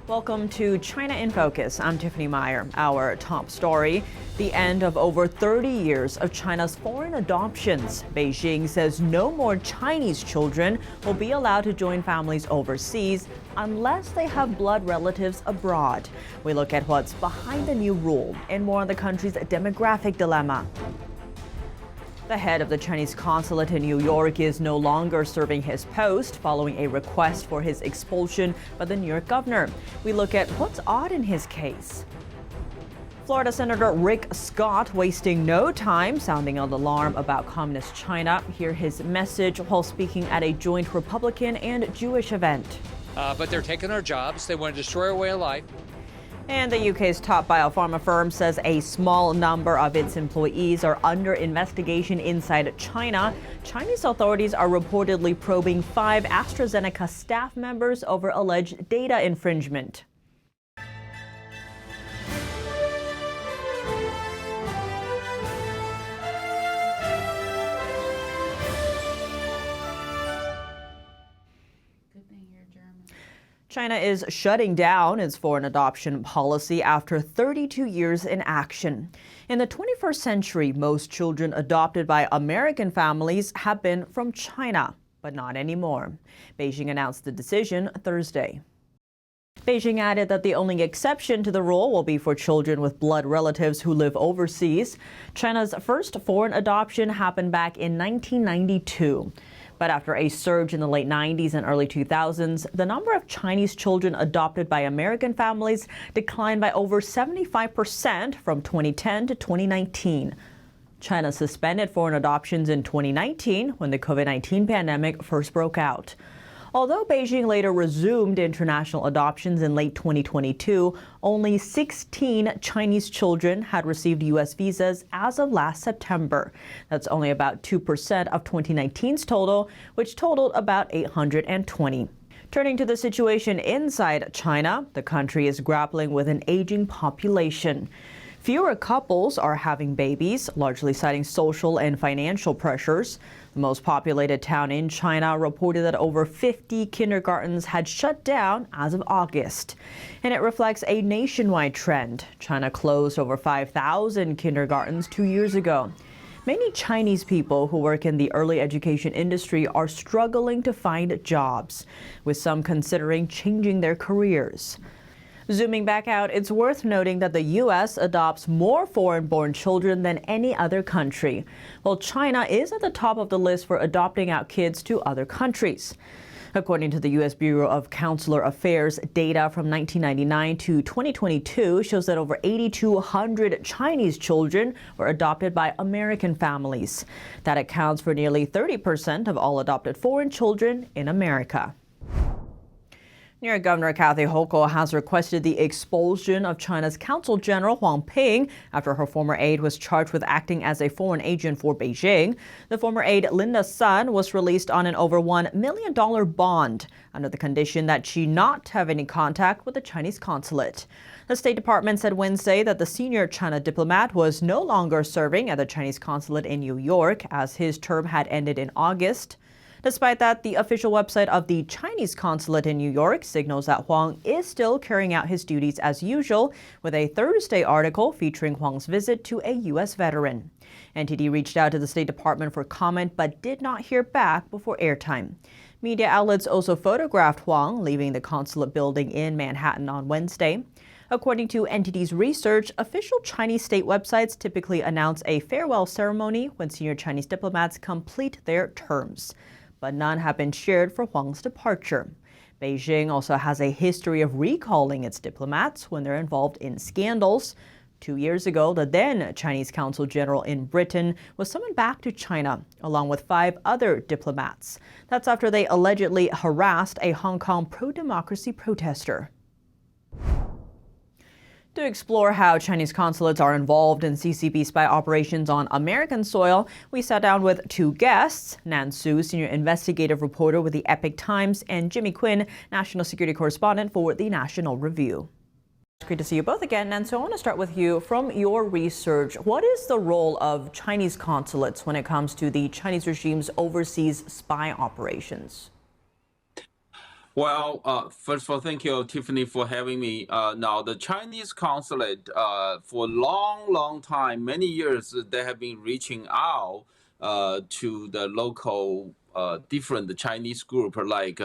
Welcome to China in Focus. I'm Tiffany Meyer. Our top story, the end of over 30 years of China's foreign adoptions. Beijing says no more Chinese children will be allowed to join families overseas unless they have blood relatives abroad. We look at what's behind the new rule and more on the country's demographic dilemma. The head of the Chinese consulate in New York is no longer serving his post following a request for his expulsion by the New York governor. We look at what's odd in his case. Florida Senator Rick Scott wasting no time sounding an alarm about communist China. Hear his message while speaking at a joint Republican and Jewish event. But they're taking our jobs. They want to destroy our way of life. And the UK's top biopharma firm says a small number of its employees are under investigation inside China. Chinese authorities are reportedly probing 5 AstraZeneca staff members over alleged data infringement. China is shutting down its foreign adoption policy after 32 years in action. In the 21st century, most children adopted by American families have been from China, but not anymore. Beijing announced the decision Thursday. Beijing added that the only exception to the rule will be for children with blood relatives who live overseas. China's first foreign adoption happened back in 1992. But after a surge in the late 90s and early 2000s, the number of Chinese children adopted by American families declined by over 75% from 2010 to 2019. China suspended foreign adoptions in 2019 when the COVID-19 pandemic first broke out. Although Beijing later resumed international adoptions in late 2022, only 16 Chinese children had received U.S. visas as of last September. That's only about 2% of 2019's total, which totaled about 820. Turning to the situation inside China, the country is grappling with an aging population. Fewer couples are having babies, largely citing social and financial pressures. The most populated town in China reported that over 50 kindergartens had shut down as of August. And it reflects a nationwide trend. China closed over 5,000 kindergartens 2 years ago. Many Chinese people who work in the early education industry are struggling to find jobs, with some considering changing their careers. Zooming back out, it's worth noting that the U.S. adopts more foreign-born children than any other country, while China is at the top of the list for adopting out kids to other countries. According to the U.S. Bureau of Consular Affairs, data from 1999 to 2022 shows that over 8,200 Chinese children were adopted by American families. That accounts for nearly 30% of all adopted foreign children in America. New York Governor Kathy Hochul has requested the expulsion of China's Consul General Wang Ping after her former aide was charged with acting as a foreign agent for Beijing. The former aide, Linda Sun, was released on an over $1 million bond under the condition that she not have any contact with the Chinese consulate. The State Department said Wednesday that the senior China diplomat was no longer serving at the Chinese consulate in New York as his term had ended in August. Despite that, the official website of the Chinese consulate in New York signals that Huang is still carrying out his duties as usual, with a Thursday article featuring Huang's visit to a U.S. veteran. NTD reached out to the State Department for comment but did not hear back before airtime. Media outlets also photographed Huang leaving the consulate building in Manhattan on Wednesday. According to NTD's research, official Chinese state websites typically announce a farewell ceremony when senior Chinese diplomats complete their terms. But none have been shared for Huang's departure. Beijing also has a history of recalling its diplomats when they're involved in scandals. 2 years ago, the then Chinese Consul General in Britain was summoned back to China, along with 5 other diplomats. That's after they allegedly harassed a Hong Kong pro-democracy protester. To explore how Chinese consulates are involved in CCP spy operations on American soil, we sat down with 2 guests, Nan Su, senior investigative reporter with the Epoch Times, and Jimmy Quinn, national security correspondent for the National Review. It's great to see you both again. Nan Su, I want to start with you. From your research, what is the role of Chinese consulates when it comes to the Chinese regime's overseas spy operations? Well, first of all, thank you, Tiffany, for having me. Now, the Chinese consulate, for a long, long time, many years, they have been reaching out to the local different Chinese group, like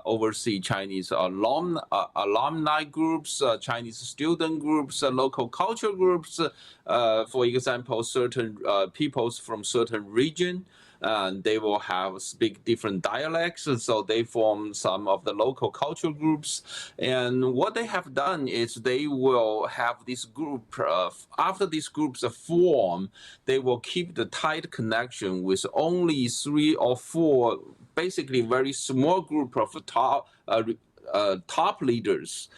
overseas Chinese alumni groups, Chinese student groups, local culture groups. For example, certain peoples from certain region. They will have speak different dialects, and so they form some of the local cultural groups. And what they have done is they will have this group. After these groups form, they will keep the tight connection with only 3 or 4, basically very small group of top leaders.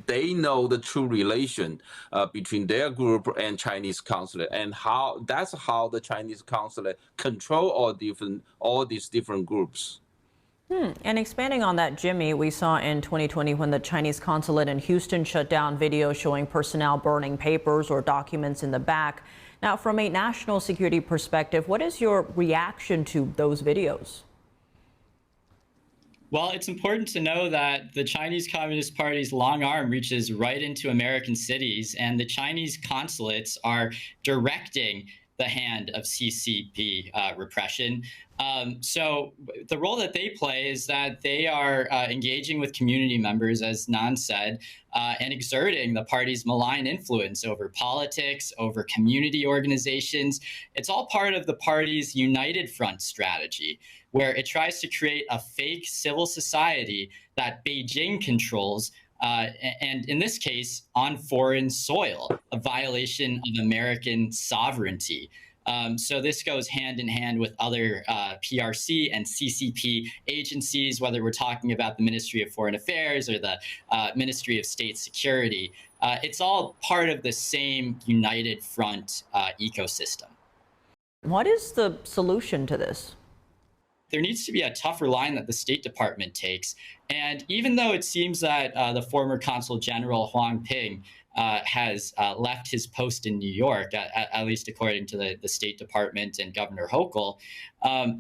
They know the true relation between their group and Chinese consulate, and that's how the Chinese consulate control all these different groups. And expanding on that, Jimmy, we saw in 2020 when the Chinese consulate in Houston shut down video showing personnel burning papers or documents in the back. Now, from a national security perspective, what is your reaction to those videos? Well, it's important to know that the Chinese Communist Party's long arm reaches right into American cities, and the Chinese consulates are directing the hand of CCP repression. So the role that they play is that they are engaging with community members, as Nan said, and exerting the party's malign influence over politics, over community organizations. It's all part of the party's United Front strategy, where it tries to create a fake civil society that Beijing controls, and in this case, on foreign soil, a violation of American sovereignty. So this goes hand in hand with other PRC and CCP agencies, whether we're talking about the Ministry of Foreign Affairs or the Ministry of State Security. It's all part of the same United Front ecosystem. What is the solution to this? There needs to be a tougher line that the State Department takes. And even though it seems that the former Consul General Huang Ping has left his post in New York, at least according to the State Department and Governor Hochul,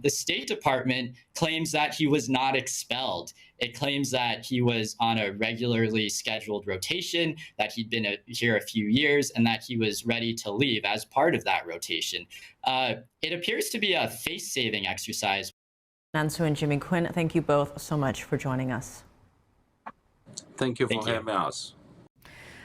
the State Department claims that he was not expelled. It claims that he was on a regularly scheduled rotation, that he'd been here a few years, and that he was ready to leave as part of that rotation. It appears to be a face-saving exercise. Nansu and Jimmy Quinn, thank you both so much for joining us. Thank you for having us.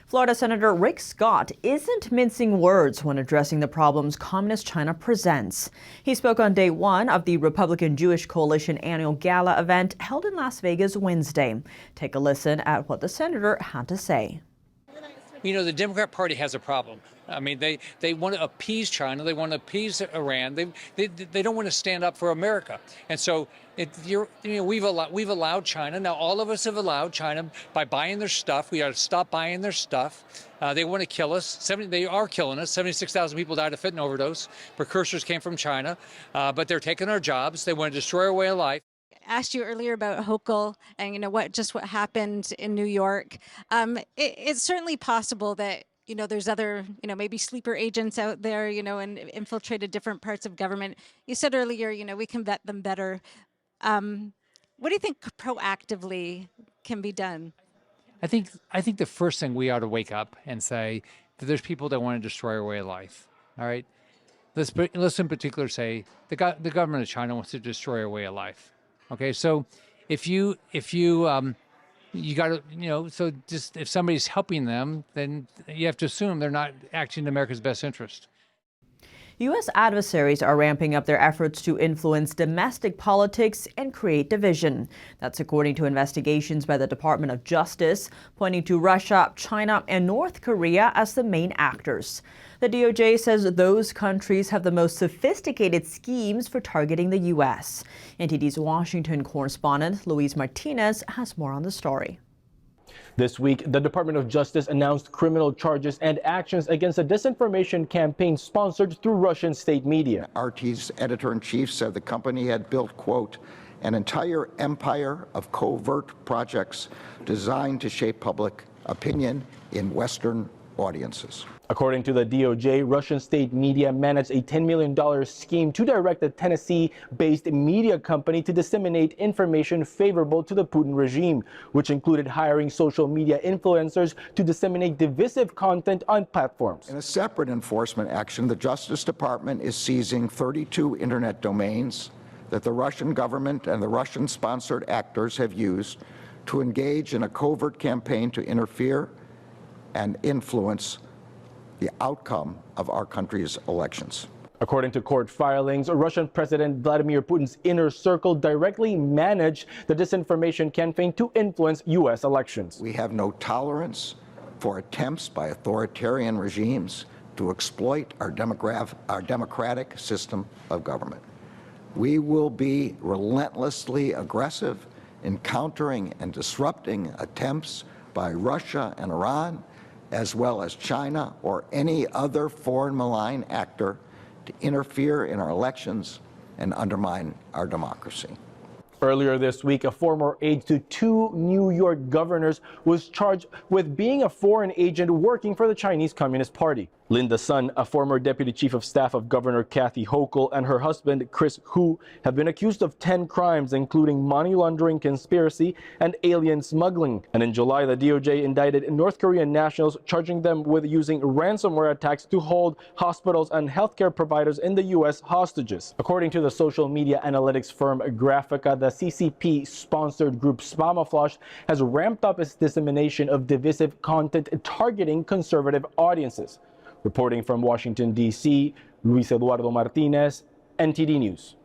Florida Senator Rick Scott isn't mincing words when addressing the problems Communist China presents. He spoke on day one of the Republican Jewish Coalition annual gala event held in Las Vegas Wednesday. Take a listen at what the senator had to say. You know, the Democrat Party has a problem. I mean, they want to appease China. They want to appease Iran. They don't want to stand up for America. And so we've allowed China. Now, all of us have allowed China by buying their stuff. We got to stop buying their stuff. They want to kill us. They are killing us. 76,000 people died of fentanyl overdose. Precursors came from China, but they're taking our jobs. They want to destroy our way of life. Asked you earlier about Hochul and what happened in New York. It's certainly possible that there's other maybe sleeper agents out there and infiltrated different parts of government. You said earlier we can vet them better. What do you think proactively can be done? I think the first thing we ought to wake up and say that there's people that want to destroy our way of life. All right, let's in particular say the government of China wants to destroy our way of life. Okay, so if you got to, so just if somebody's helping them, then you have to assume they're not acting in America's best interest. U.S. adversaries are ramping up their efforts to influence domestic politics and create division. That's according to investigations by the Department of Justice, pointing to Russia, China, and North Korea as the main actors. The DOJ says those countries have the most sophisticated schemes for targeting the U.S. NTD's Washington correspondent Luis Martinez has more on the story. This week, the Department of Justice announced criminal charges and actions against a disinformation campaign sponsored through Russian state media. RT's editor-in-chief said the company had built, quote, an entire empire of covert projects designed to shape public opinion in Western audiences. According to the DOJ, Russian state media managed a $10 million scheme to direct a Tennessee-based media company to disseminate information favorable to the Putin regime, which included hiring social media influencers to disseminate divisive content on platforms. In a separate enforcement action, the Justice Department is seizing 32 internet domains that the Russian government and the Russian-sponsored actors have used to engage in a covert campaign to interfere and influence the outcome of our country's elections. According to court filings, Russian President Vladimir Putin's inner circle directly managed the disinformation campaign to influence U.S. elections. We have no tolerance for attempts by authoritarian regimes to exploit our democratic system of government. We will be relentlessly aggressive in countering and disrupting attempts by Russia and Iran, as well as China or any other foreign malign actor to interfere in our elections and undermine our democracy. Earlier this week, a former aide to two New York governors was charged with being a foreign agent working for the Chinese Communist Party. Linda Sun, a former deputy chief of staff of Governor Kathy Hochul, and her husband, Chris Hu, have been accused of 10 crimes, including money laundering, conspiracy, and alien smuggling. And in July, the DOJ indicted North Korean nationals, charging them with using ransomware attacks to hold hospitals and healthcare providers in the U.S. hostages. According to the social media analytics firm Graphica, the CCP-sponsored group Spamaflash has ramped up its dissemination of divisive content targeting conservative audiences. Reporting from Washington, D.C., Luis Eduardo Martinez, NTD News.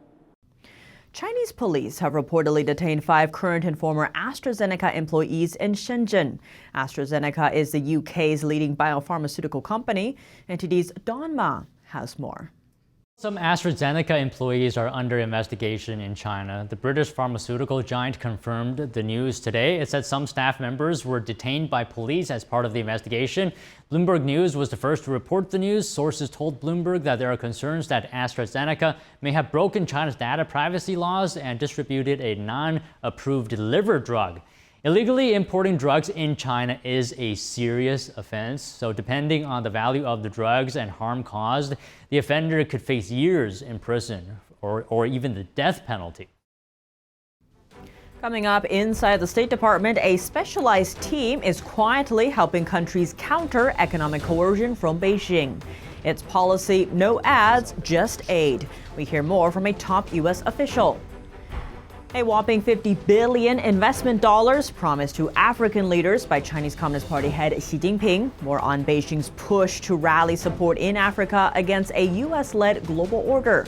Chinese police have reportedly detained 5 current and former AstraZeneca employees in Shenzhen. AstraZeneca is the UK's leading biopharmaceutical company. NTD's Don Ma has more. Some AstraZeneca employees are under investigation in China. The British pharmaceutical giant confirmed the news today. It said some staff members were detained by police as part of the investigation. Bloomberg News was the first to report the news. Sources told Bloomberg that there are concerns that AstraZeneca may have broken China's data privacy laws and distributed a non-approved liver drug. Illegally importing drugs in China is a serious offense, so depending on the value of the drugs and harm caused, the offender could face years in prison or even the death penalty. Coming up inside the State Department, a specialized team is quietly helping countries counter economic coercion from Beijing. Its policy, no ads, just aid. We hear more from a top U.S. official. A whopping $50 billion investment dollars promised to African leaders by Chinese Communist Party head Xi Jinping. More on Beijing's push to rally support in Africa against a U.S.-led global order.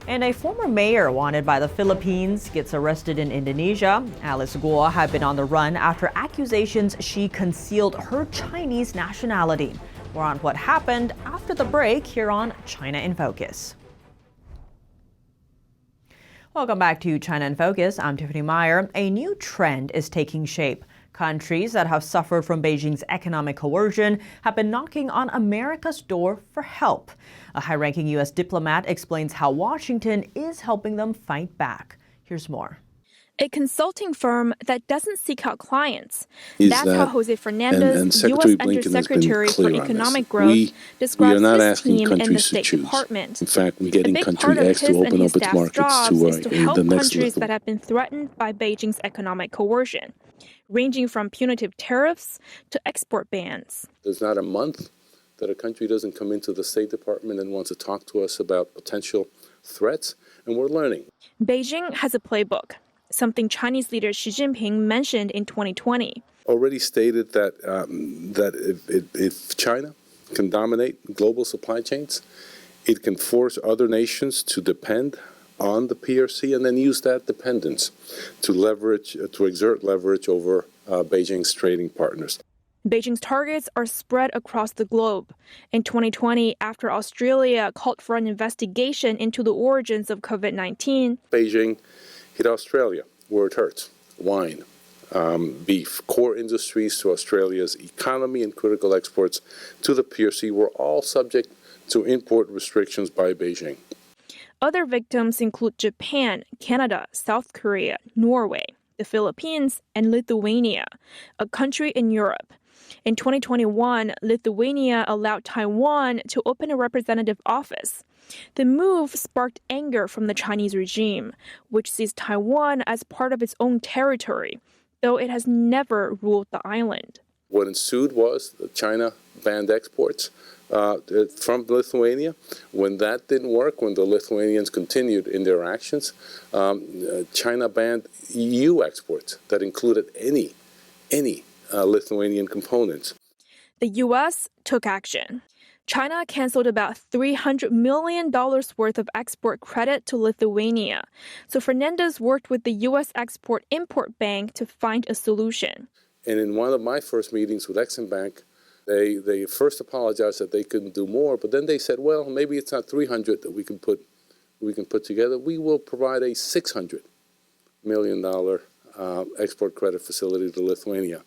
And a former mayor wanted by the Philippines gets arrested in Indonesia. Alice Guo had been on the run after accusations she concealed her Chinese nationality. More on what happened after the break here on China in Focus. Welcome back to China in Focus. I'm Tiffany Meyer. A new trend is taking shape. Countries that have suffered from Beijing's economic coercion have been knocking on America's door for help. A high-ranking U.S. diplomat explains how Washington is helping them fight back. Here's more. A consulting firm that doesn't seek out clients. That's how Jose Fernandez, U.S. Undersecretary for Economic Growth, describes his team in the State Department. In fact, we're getting country X to open up its markets to help the next countries level. that have been threatened by Beijing's economic coercion, ranging from punitive tariffs to export bans. There's not a month that a country doesn't come into the State Department and wants to talk to us about potential threats, and we're learning. Beijing has a playbook, something Chinese leader Xi Jinping mentioned in 2020. Already stated that if China can dominate global supply chains, it can force other nations to depend on the PRC and then use that dependence to exert leverage over Beijing's trading partners. Beijing's targets are spread across the globe. In 2020, after Australia called for an investigation into the origins of COVID-19, Beijing hit Australia where it hurts. Wine, beef, core industries to Australia's economy and critical exports to the PRC were all subject to import restrictions by Beijing. Other victims include Japan, Canada, South Korea, Norway, the Philippines, and Lithuania, a country in Europe. In 2021, Lithuania allowed Taiwan to open a representative office. The move sparked anger from the Chinese regime, which sees Taiwan as part of its own territory, though it has never ruled the island. What ensued was that China banned exports from Lithuania. When that didn't work, when the Lithuanians continued in their actions, China banned EU exports that included any Lithuanian components. The U.S. took action. China canceled about $300 million worth of export credit to Lithuania. So Fernandez worked with the U.S. Export-Import Bank to find a solution. And in one of my first meetings with Exim Bank, they first apologized that they couldn't do more, but then they said, well, maybe it's not 300 that we can put together. We will provide a $600 million export credit facility to Lithuania.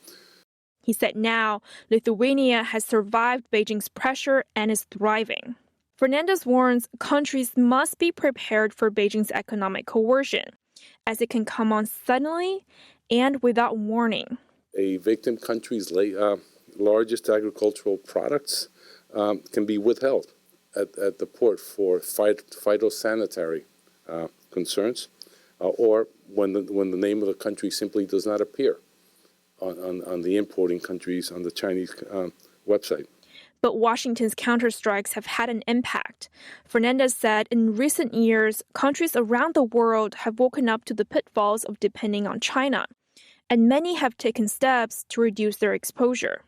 He said now Lithuania has survived Beijing's pressure and is thriving. Fernandez warns countries must be prepared for Beijing's economic coercion, as it can come on suddenly and without warning. A victim country's largest agricultural products can be withheld at the port for phytosanitary concerns, or when the name of the country simply does not appear on the importing countries on the Chinese website. But Washington's counterstrikes have had an impact. Fernandez said in recent years, countries around the world have woken up to the pitfalls of depending on China, and many have taken steps to reduce their exposure.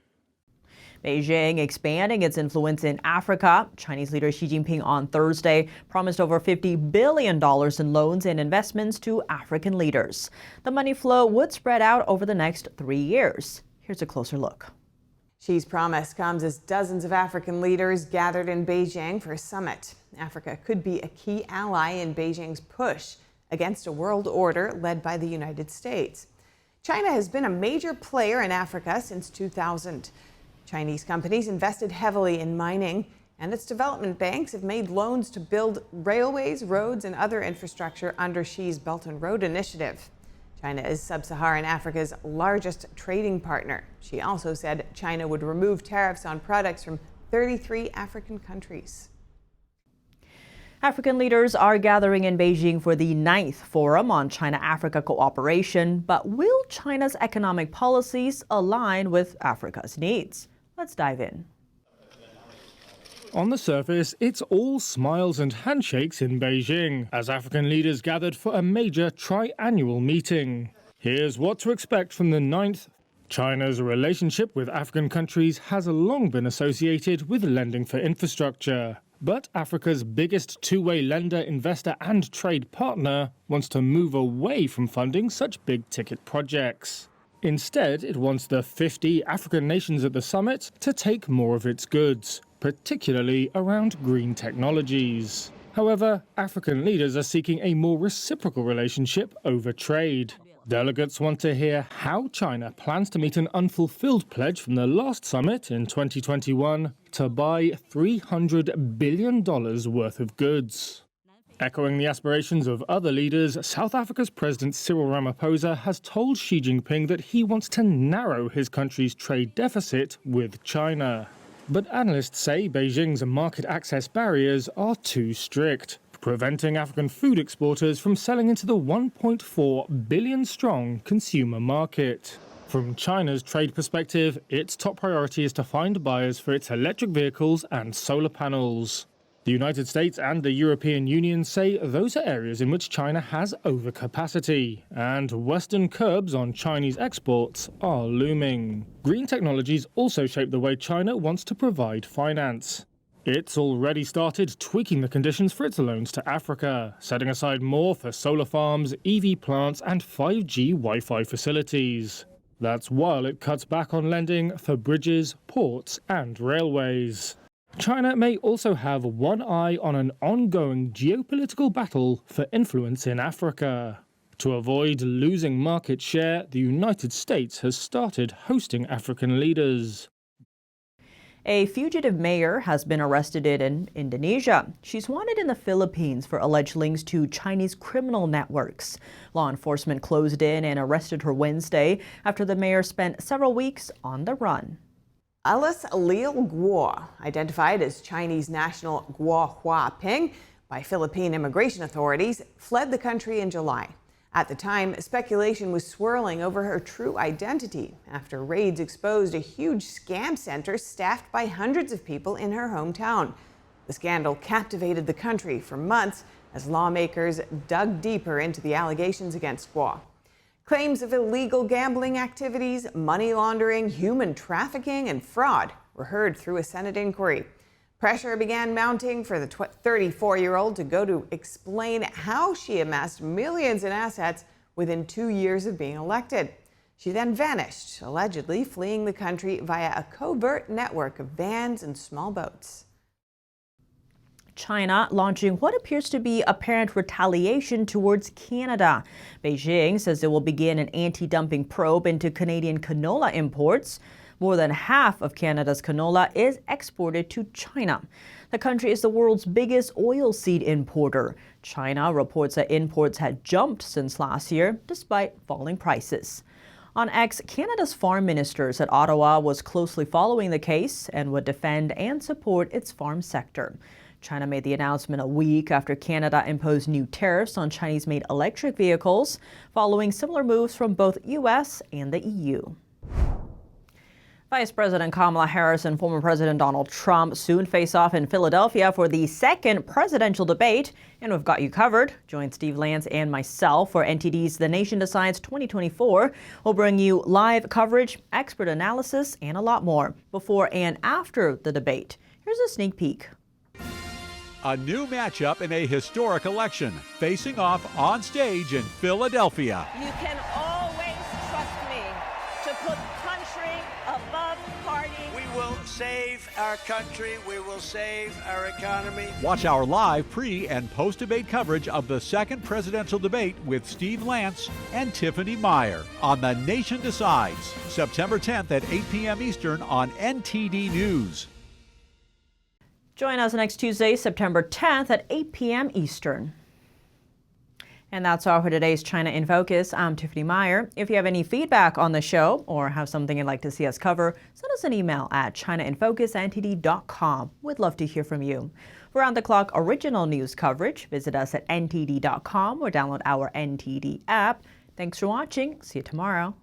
Beijing expanding its influence in Africa. Chinese leader Xi Jinping on Thursday promised over $50 billion in loans and investments to African leaders. The money flow would spread out over the next 3 years. Here's a closer look. Xi's promise comes as dozens of African leaders gathered in Beijing for a summit. Africa could be a key ally in Beijing's push against a world order led by the United States. China has been a major player in Africa since 2000. Chinese companies invested heavily in mining, and its development banks have made loans to build railways, roads, and other infrastructure under Xi's Belt and Road Initiative. China is sub-Saharan Africa's largest trading partner. Xi also said China would remove tariffs on products from 33 African countries. African leaders are gathering in Beijing for the 9th Forum on China-Africa cooperation, but will China's economic policies align with Africa's needs? Let's dive in. On the surface, it's all smiles and handshakes in Beijing as African leaders gathered for a major tri-annual meeting. Here's what to expect from the 9th. China's relationship with African countries has long been associated with lending for infrastructure. But Africa's biggest two-way lender, investor and trade partner wants to move away from funding such big-ticket projects. Instead, it wants the 50 African nations at the summit to take more of its goods, particularly around green technologies. However, African leaders are seeking a more reciprocal relationship over trade. Delegates want to hear how China plans to meet an unfulfilled pledge from the last summit in 2021 to buy $300 billion worth of goods. Echoing the aspirations of other leaders, South Africa's President Cyril Ramaphosa has told Xi Jinping that he wants to narrow his country's trade deficit with China. But analysts say Beijing's market access barriers are too strict, preventing African food exporters from selling into the 1.4 billion-strong consumer market. From China's trade perspective, its top priority is to find buyers for its electric vehicles and solar panels. The United States and the European Union say those are areas in which China has overcapacity, and Western curbs on Chinese exports are looming. Green technologies also shape the way China wants to provide finance. It's already started tweaking the conditions for its loans to Africa, setting aside more for solar farms, EV plants, and 5G Wi-Fi facilities. That's while it cuts back on lending for bridges, ports, and railways. China may also have one eye on an ongoing geopolitical battle for influence in Africa. To avoid losing market share, the United States has started hosting African leaders. A fugitive mayor has been arrested in Indonesia. She's wanted in the Philippines for alleged links to Chinese criminal networks. Law enforcement closed in and arrested her Wednesday after the mayor spent several weeks on the run. Alice Leal Guo, identified as Chinese national Guo Huaping by Philippine immigration authorities, fled the country in July. At the time, speculation was swirling over her true identity after raids exposed a huge scam center staffed by hundreds of people in her hometown. The scandal captivated the country for months as lawmakers dug deeper into the allegations against Guo. Claims of illegal gambling activities, money laundering, human trafficking, and fraud were heard through a Senate inquiry. Pressure began mounting for the 34-year-old to go to explain how she amassed millions in assets within 2 years of being elected. She then vanished, allegedly fleeing the country via a covert network of vans and small boats. China launching what appears to be apparent retaliation towards Canada. Beijing says it will begin an anti-dumping probe into Canadian canola imports. More than half of Canada's canola is exported to China. The country is the world's biggest oilseed importer. China reports that imports had jumped since last year, despite falling prices. On X, Canada's farm minister said Ottawa was closely following the case and would defend and support its farm sector. China made the announcement a week after Canada imposed new tariffs on Chinese-made electric vehicles, following similar moves from both U.S. and the EU. Vice President Kamala Harris and former President Donald Trump soon face off in Philadelphia for the second presidential debate, and we've got you covered. Join Steve Lance and myself for NTD's The Nation Decides 2024. We'll bring you live coverage, expert analysis, and a lot more before and after the debate. Here's a sneak peek. A new matchup in a historic election, facing off on stage in Philadelphia. You can always trust me to put country above party. We will save our country. We will save our economy. Watch our live pre- and post-debate coverage of the second presidential debate with Steve Lance and Tiffany Meyer on The Nation Decides, September 10th at 8 p.m. Eastern on NTD News. Join us next Tuesday, September 10th at 8 p.m. Eastern. And that's all for today's China in Focus. I'm Tiffany Meyer. If you have any feedback on the show or have something you'd like to see us cover, send us an email at chinainfocus@ntd.com. We'd love to hear from you. For round-the-clock original news coverage, visit us at ntd.com or download our NTD app. Thanks for watching. See you tomorrow.